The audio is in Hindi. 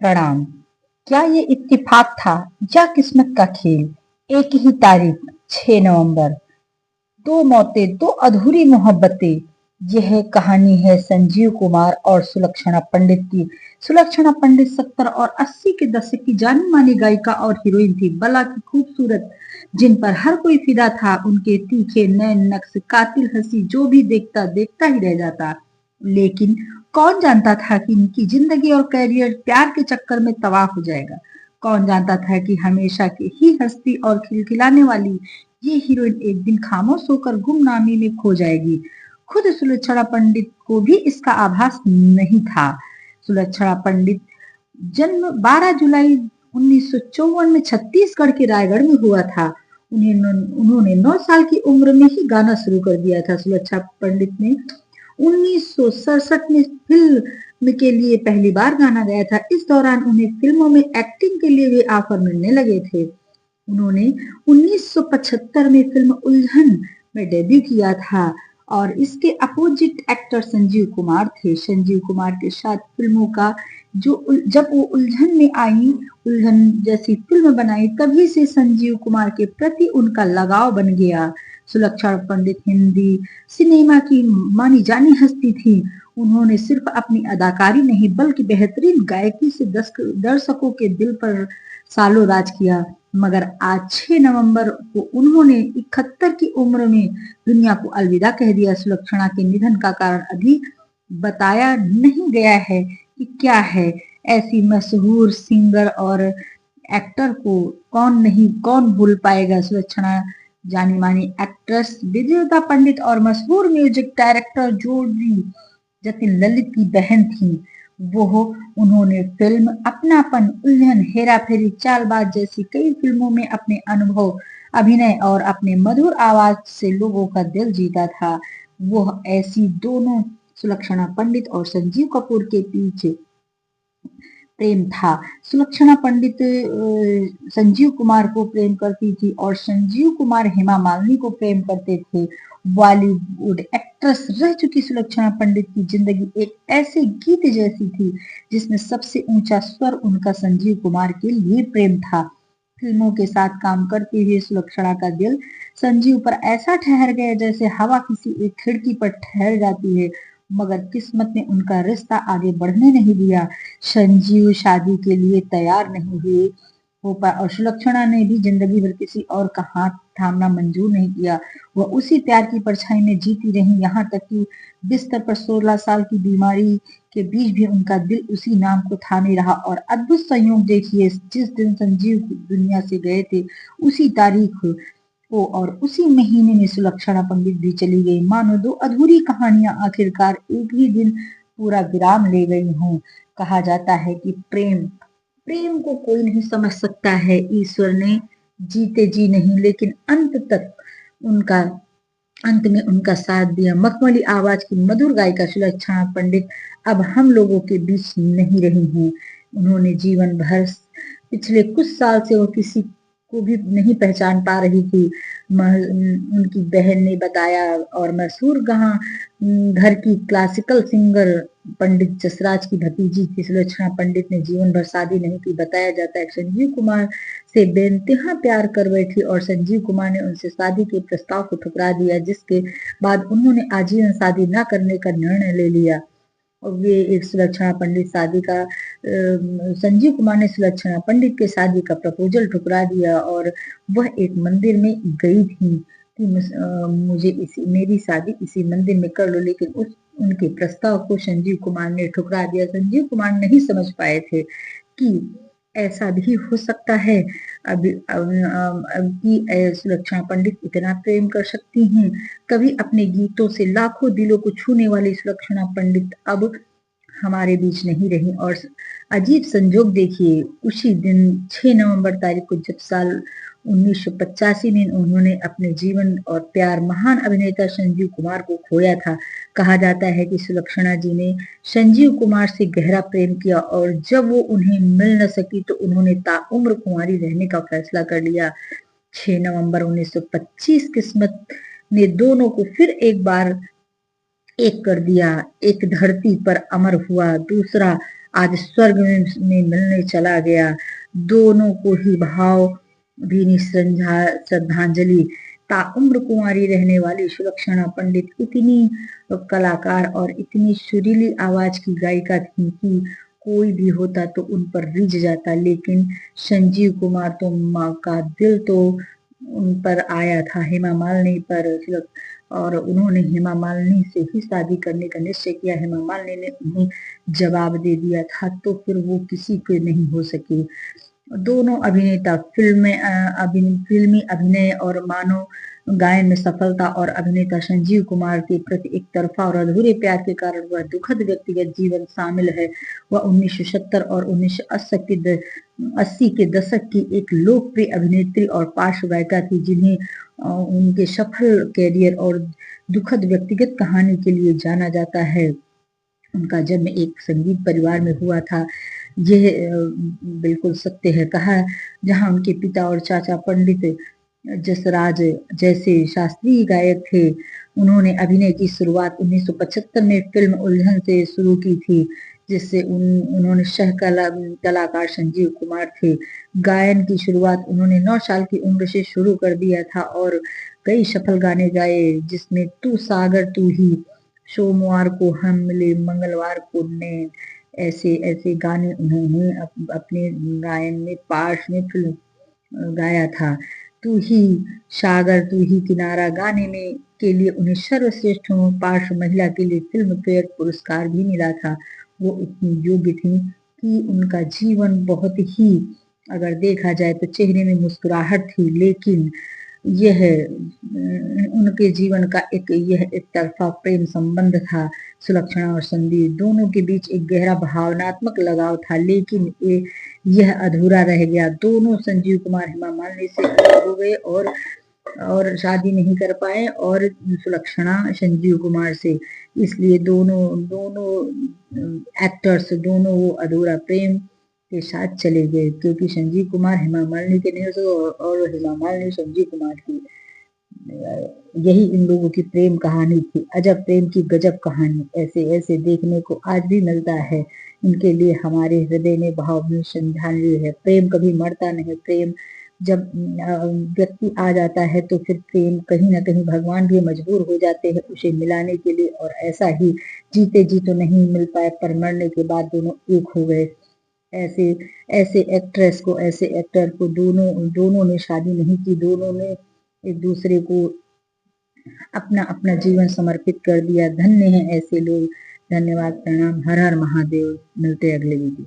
प्रणाम। क्या ये इत्तेफाक था या किस्मत का खेल? एक ही तारीख 6 नवंबर, दो मौतें, दो अधूरी मोहब्बतें। यह कहानी है संजीव कुमार और सुलक्षणा पंडित की। सुलक्षणा पंडित 70 और 80 के दशक की जानी मानी गायिका और हीरोइन थी। बला की खूबसूरत, जिन पर हर कोई फिदा था। उनके तीखे नैन नक्श, कातिल हंसी, जो भी देखता देखता ही रह जाता। लेकिन कौन जानता था कि इनकी जिंदगी और करियर प्यार के चक्कर में तबाह हो जाएगा। कौन जानता था कि हमेशा की ही हंसती और खिलखिलाने वाली ये हीरोइन एक दिन खामोश होकर गुमनामी में खो जाएगी। खुद सुलक्षणा पंडित को भी इसका आभास नहीं था। सुलक्षणा पंडित जन्म 12 जुलाई 1954 में छत्तीसगढ़ के रायगढ़ में हुआ था। उन्होंने 9 साल की उम्र में ही गाना शुरू कर दिया था। सुलक्षणा पंडित ने 1967 में फिल्म के लिए पहली बार गाना गाया था। इस दौरान उन्हें फिल्मों में एक्टिंग के लिए भी ऑफर मिलने लगे थे। उन्होंने 1975 में फिल्म उलझन में डेब्यू किया था और इसके अपोजिट एक्टर संजीव कुमार थे। संजीव कुमार के साथ फिल्मों का जब वो उलझन में आई, उलझन जैसी फिल्म बनाई, तभी से संजीव कुमार के प्रति उनका लगाव बन गया। सुलक्षणा पंडित हिंदी सिनेमा की मानी जानी हस्ती थी। उन्होंने सिर्फ अपनी अदाकारी नहीं बल्कि बेहतरीन गायकी से दर्शकों के दिल पर सालों राज किया। मगर आज 6 नवंबर को उन्होंने 71 की उम्र में दुनिया को अलविदा कह दिया। सुलक्षणा के निधन का कारण अभी बताया नहीं गया है कि क्या है। ऐसी मशहूर सिंगर और एक्टर को कौन भूल पाएगा। सुलक्षणा जानी मानी एक्ट्रेस विजयता पंडित और मशहूर म्यूजिक डायरेक्टर जोड़ी जतिन ललित की बहन थी। वो उन्होंने फिल्म अपनापन, उलझन, हेरा फेरी, चालबाज जैसी कई फिल्मों में अपने अनुभव, अभिनय और अपने मधुर आवाज से लोगों का दिल जीता था। वो ऐसी दोनों सुलक्षणा पंडित और संजीव कपूर के पीछे प्रेम था। सुलक्षणा पंडित संजीव कुमार को प्रेम करती थी और संजीव कुमार हेमा मालिनी को प्रेम करते थे। बॉलीवुड एक्ट्रेस रह चुकी सुलक्षणा पंडित की जिंदगी एक ऐसे गीत जैसी थी जिसमें सबसे ऊंचा स्वर उनका संजीव कुमार के लिए प्रेम था। फिल्मों के साथ काम करते हुए सुलक्षणा का दिल संजीव पर ऐसा ठहर गया जैसे हवा किसी एक खिड़की पर ठहर जाती है। मगर किस्मत ने उनका रिश्ता आगे बढ़ने नहीं दिया। संजीव शादी के लिए तैयार नहीं हुए हो पाए और सुलक्षणा ने भी जिंदगी भर किसी और का हाथ थामना मंजूर नहीं किया। वह उसी प्यार की परछाई में जीती रही, यहाँ तक कि बिस्तर पर 16 साल की बीमारी के बीच भी उनका दिल उसी नाम को थामे रहा। और अद्भुत संयोग देखिए, जिस दिन संजीव दुनिया से गए थे उसी तारीख को और उसी महीने में सुलक्षणा पंडित भी चली गई। मानो दो अधूरी कहानियां आखिरकार एक ही दिन पूरा विराम ले गई हों। कहा जाता है कि प्रेम प्रेम को कोई नहीं समझ सकता है। ईश्वर ने जीते जी नहीं लेकिन अंत में उनका साथ दिया। मखमली आवाज की मधुर गायिका सुलक्षणा पंडित अब हम लोगों के बीच नहीं रही हैं। उन्होंने जीवन भर पिछले कुछ साल से वो किसी को भी नहीं पहचान पा रही थी। उनकी बहन ने बताया। और मशहूर घर की क्लासिकल सिंगर पंडित जसराज की भतीजी थी। सुलक्षणा पंडित ने जीवन भर शादी नहीं की। बताया जाता है संजीव कुमार से बेइंतहा प्यार कर बैठी और संजीव कुमार ने उनसे शादी के प्रस्ताव को ठुकरा दिया, जिसके बाद उन्होंने आजीवन शादी न करने का निर्णय ले लिया। और वे एक सुलक्षणा पंडित शादी का संजीव कुमार ने सुलक्षणा पंडित के शादी का प्रपोजल ठुकरा दिया और वह एक मंदिर में गई थी कि मेरी शादी इसी मंदिर में कर लो, लेकिन उनके प्रस्ताव को संजीव कुमार ने ठुकरा दिया। संजीव कुमार नहीं समझ पाए थे कि ऐसा भी हो सकता है कि सुलक्षणा पंडित इतना प्रेम कर सकती हैं। कभी अपने गीतों से लाखों दिलों को छूने वाली सुलक्षणा पंडित अब हमारे बीच नहीं रही। और अजीब संजोग देखिए, उसी दिन 6 नवंबर तारीख को जब साल 1985 में उन्होंने अपने जीवन और प्यार महान अभिनेता संजीव कुमार को खोया था। कहा जाता है कि सुलक्षणा जी ने संजीव कुमार से गहरा प्रेम किया और जब वो उन्हें मिल न सकी तो उन्होंने ताउम्र कुंवारी रहने का फैसला कर लिया। 6 नवंबर 1925 किस्मत ने दोनों को फिर एक बार एक कर दिया। एक धरती पर अमर हुआ, दूसरा आज स्वर्ग में मिलने चला गया। दोनों को ही भाव भीनी श्रद्धांजलि। ताउम्र कुंवारी रहने वाली सुलक्षणा पंडित इतनी कलाकार और इतनी सुरीली आवाज की गायिका थी कि कोई भी होता तो उन पर रिझ जाता, लेकिन संजीव कुमार तो माँ का दिल तो उन पर आया था, हेमा मालिनी पर, और उन्होंने हेमा मालिनी से ही शादी करने का निश्चय किया। हेमा मालिनी ने उन्हें जवाब दे दिया था, तो फिर वो किसी के नहीं हो सके। दोनों अभिनेता फिल्मी अभिनय और मानव गायन में सफलता और अभिनेता संजीव कुमार के प्रति एक तरफा और अधूरे प्यार के कारण वह दुखद व्यक्तिगत जीवन शामिल है। वह 1970 और 1980 के दशक की एक लोकप्रिय अभिनेत्री और पार्श्व गायिका थी, जिन्हें उनके सफल कैरियर और दुखद व्यक्तिगत कहानी के लिए जाना जाता है। उनका जन्म एक संगीत परिवार में हुआ था, यह बिल्कुल सत्य है। कहा जहां उनके पिता और चाचा पंडित जसराज जैसे शास्त्रीय गायक थे। उन्होंने अभिनय की शुरुआत 1975 में फिल्म उलझन से शुरू की थी, जिससे उन्होंने कलाकार संजीव कुमार थे। गायन की शुरुआत उन्होंने 9 साल की उम्र से शुरू कर दिया था और कई सफल गाने गाए, जिसमें तू सागर तू ही, सोमवार को हम मिले, मंगलवार को नैन, ऐसे ऐसे गाने उन्होंने अपने गायन में पार्श्व में फिल्म गाया था। तू ही सागर तू ही किनारा गाने में के लिए उन्हें सर्वश्रेष्ठ पार्श्व महिला के लिए फिल्म फेयर पुरस्कार भी मिला था। वो इतनी योग्य थी कि उनका जीवन बहुत ही, अगर देखा जाए तो चेहरे में मुस्कुराहट थी, लेकिन यह उनके जीवन का यह एक तरफा प्रेम संबंध था। सुलक्षणा और संदीप दोनों के बीच एक गहरा भावनात्मक लगाव था, लेकिन यह अधूरा रह गया। दोनों संजीव कुमार हेमा मालिनी से अलग हो गए और शादी नहीं कर पाए, और सुलक्षणा संजीव कुमार से। इसलिए दोनों एक्टर्स दोनों वो अधूरा प्रेम के साथ चले गए, क्योंकि संजीव कुमार हेमा मालिनी के नहीं हो सके और हेमा मालिनी संजीव कुमार की। यही इन लोगों की प्रेम कहानी थी। अजब प्रेम की गजब कहानी ऐसे ऐसे देखने को आज भी मिलता है। इनके लिए हमारे हृदय में भावभीनी श्रद्धांजलि है। प्रेम कभी मरता नहीं। प्रेम जब व्यक्ति आ जाता है तो फिर प्रेम कहीं ना कहीं भगवान भी मजबूर हो जाते हैं उसे मिलाने के लिए, और ऐसा ही जीते जी तो नहीं मिल पाए, पर मरने के बाद दोनों एक हो गए। ऐसे ऐसे एक्ट्रेस को, ऐसे एक्टर को दोनों ने शादी नहीं की, दोनों ने एक दूसरे को अपना अपना जीवन समर्पित कर दिया। धन्य है ऐसे लोग। धन्यवाद, प्रणाम, हर हर महादेव। मिलते अगले वीडियो।